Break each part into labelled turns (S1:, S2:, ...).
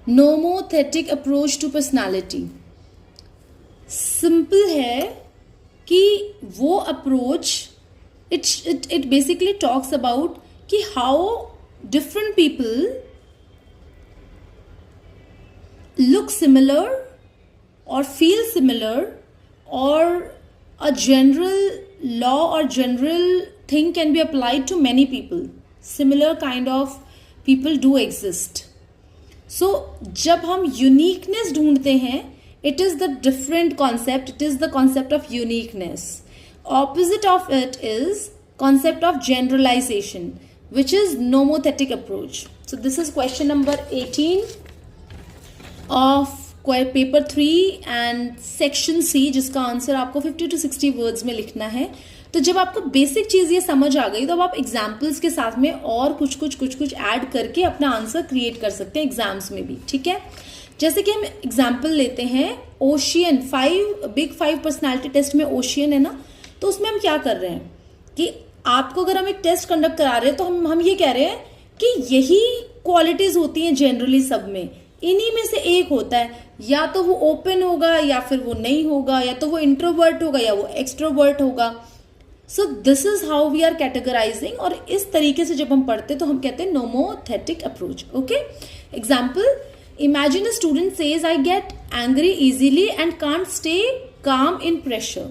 S1: Nomothetic approach to personality. Simple है कि वो approach it basically talks about कि how different people look similar or feel similar, or a general law or general thing can be applied to many people. Similar kind of people do exist. So जब हम uniqueness ढूंढते हैं, it is the different concept, it is the concept of uniqueness. Opposite of it is concept of generalization, which is nomothetic approach. So this is question number 18 of paper 3 and section C, जिसका answer आपको 50 to 60 words में लिखना है। तो जब आपको basic चीज ये समझ आ गई तो अब आप एग्जाम्पल्स के साथ में और कुछ ऐड करके अपना आंसर क्रिएट कर सकते हैं एग्जाम्स में भी, ठीक है। जैसे कि हम एग्जाम्पल लेते हैं ओशियन, बिग 5 पर्सनालिटी टेस्ट में ओशियन है ना, तो उसमें हम क्या कर रहे हैं कि आपको अगर हम एक टेस्ट कंडक्ट करा रहे हैं तो हम ये कह रहे हैं कि यही क्वालिटीज होती हैं जनरली सब में, इन्हीं में से एक होता है, या तो वो ओपन होगा या फिर वो नहीं होगा, या तो वो इंट्रोवर्ट होगा या वो एक्सट्रोवर्ट होगा। So this is how we are categorising, और इस तरीके से जब हम पढ़ते तो हम कहते हैं nomothetic approach. Okay, example, imagine a student says I get angry easily and can't stay calm in pressure.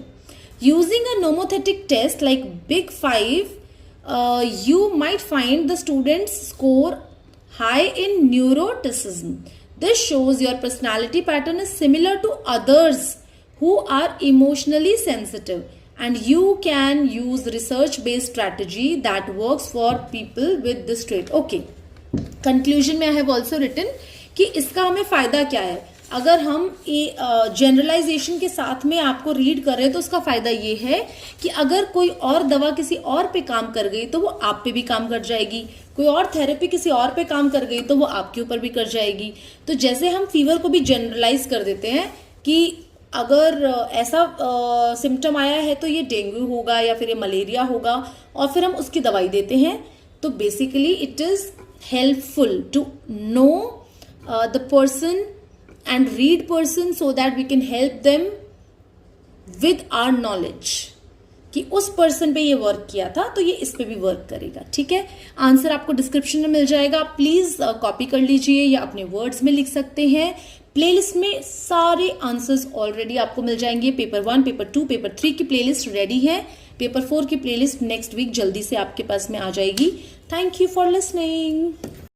S1: Using a nomothetic taste like big 5, you might find the students score high in neuroticism. This shows your personality pattern is similar to others who are emotionally sensitive, and you can use research-based strategy that works for people with this trait. Okay. Conclusion में I have also written कि इसका हमें फायदा क्या है। अगर हम generalisation के साथ में आपको रीड कर रहे हैं तो उसका फायदा ये है कि अगर कोई और दवा किसी और पे काम कर गई तो वो आप पे भी काम कर जाएगी, कोई और थेरेपी किसी और पे काम कर गई तो वो आपके ऊपर भी कर जाएगी। तो जैसे हम फीवर को भी जनरलाइज कर देते हैं कि अगर ऐसा सिम्टम आया है तो ये डेंगू होगा या फिर ये मलेरिया होगा, और फिर हम उसकी दवाई देते हैं। तो basically it is helpful to know the person and read person so that we can help them with our knowledge कि उस पर्सन पे ये वर्क किया था तो ये इस पे भी वर्क करेगा, ठीक है। आंसर आपको डिस्क्रिप्शन में मिल जाएगा, आप प्लीज कॉपी कर लीजिए या अपने वर्ड्स में लिख सकते हैं। प्लेलिस्ट में सारे आंसर्स ऑलरेडी आपको मिल जाएंगे। पेपर 1, पेपर 2, पेपर 3 की प्लेलिस्ट रेडी है। पेपर 4 की प्लेलिस्ट नेक्स्ट वीक जल्दी से आपके पास में आ जाएगी। Thank you for listening.